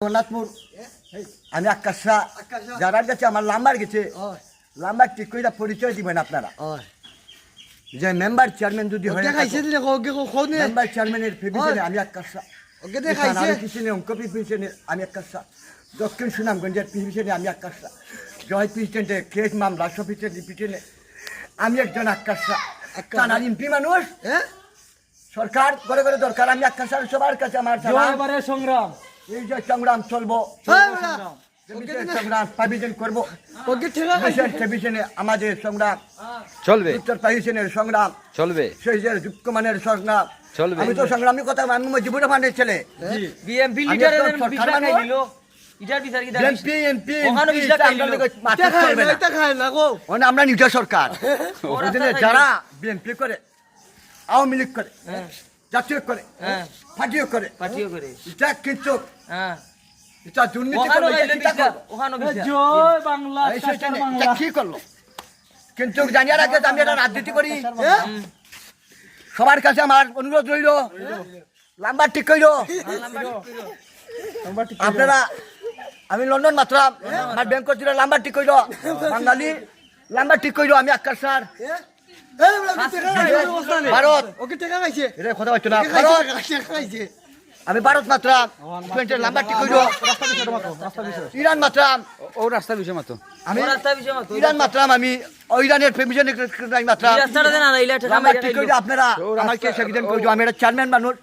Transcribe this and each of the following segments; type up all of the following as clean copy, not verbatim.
জগন্নাথপুর আমি আকাশা যারা গেছে আমার লাম্বার গেছে লাম্বার ঠিক করে পরিচয় দিবেন আপনারা যে মেম্বার চেয়ারম্যান যদি হয় মেম্বার চেয়ারম্যানের ফেভিশনে আমি আকাশা পিছনে অঙ্ক পিছনে আমি আকাশা দক্ষিণ সুনামগঞ্জের পিছনে আমি আকাশা জয় প্রেসিডেন্টে কেস মামলা সফিসের পিছনে আমি একজন আকাশা কানার এমপি মানুষ সরকার করে করে দরকার আমি আকাশা সবার কাছে আমার সংগ্রাম এই যে সংগ্রাম চলবো সংগ্রাম পাবিজন করবো আমাদের সংগ্রাম চলবে, উত্তর পাকিস্তানের সংগ্রাম চলবে, সেই যে যুক্তমানের সংগ্রাম চলবে। আমি তো সংগ্রামী কথা আমি জীবনে মানের ছেলে বিএমপি লিডারের বিচার খাই দিল ইটার বিচার কি দাঁড়িয়ে ওখানে বিচার খাই দিল আমরা নিউটা সরকার যারা বিএনপি করে আওয়ামী লীগ করে জাতীয় করে পার্টিও করে এটা কিন্তু এটা দুর্নীতি জয় বাংলা কি করলো কিন্তু জানিয়ার আগে আমি একটা রাজনীতি করি সবার কাছে আমার অনুরোধ রইল লাম্বার ঠিক কইল আপনারা আমি লন্ডন মাত্র আমার ব্যাংক ছিল লাম্বার ঠিক কইল বাঙালি লাম্বার ঠিক কইল আমি আকাশ স্যার ভারত এটা কথা বলছো না আমি ভারত মাত্র লাম্বার ঠিক কইল ইরান মাত্র ও রাস্তা বিষয় মতো আমি ইরান মাত্রাম আমি ইরানের প্রেমিশনে মাত্র লাম্বার ঠিক কইল আপনারা আমাকে সেদিন কইল আমি একটা চেয়ারম্যান মানুষ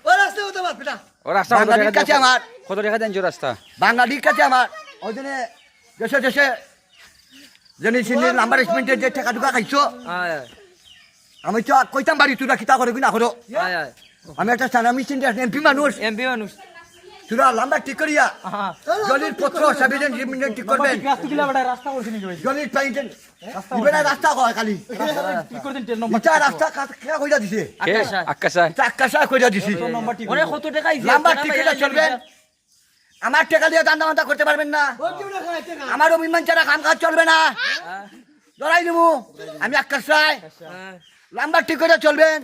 ও রাস্তা বাঙালির কাছে আমার কত টাকা দেন রাস্তা বাঙালির কাছে আমার ওই জন্য দেশে দেশে জেনে চিনি নাম্বার এসমেন্টের যে টাকা টুকা খাইছো আমি তো কইতাম বাড়ি তোরা কিতা করে কিনা করো আমি একটা সানামি এমপি মানুষ তোরা লাম্বার ঠিক করিয়া জলির পত্র সাবিদেন ঠিক করবেন জলির প্যান্টেন রাস্তা কয় খালি রাস্তা কইরা দিছে আকাশা কইরা দিছে লাম্বার ঠিক করে চলবেন আমার টাকা দিয়ে দান্দা মান্দা করতে পারবেন না আমার অভিমান ছাড়া কাম কাজ চলবে না ধরাই দেবো আমি আকাশায় লাম্বার ঠিক করে চলবেন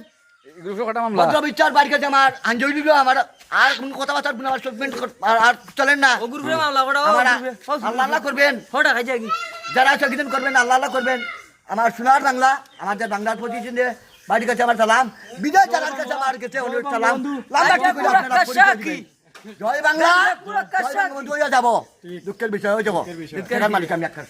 বিচার বাড়ি কাছে আমার আঞ্জলি দিল আমার আর কোন কথাবার্তা আর চলেন না আল্লাহ করবেন যারা চকিদিন করবেন আল্লাহ করবেন আমার সোনার বাংলা আমাদের বাংলার পজিশন দিয়ে বাড়ির কাছে আমার সালাম বিজয় চালার কাছে আমার কাছে অনুরোধ সালাম লাম্বার ঠিক করে আপনারা পরিচয় দিবেন জয় বাংলা বন্ধু হয়ে যাবো দুঃখের বিষয় হয়ে যাবো দুঃখের মালিক আমি আকাশ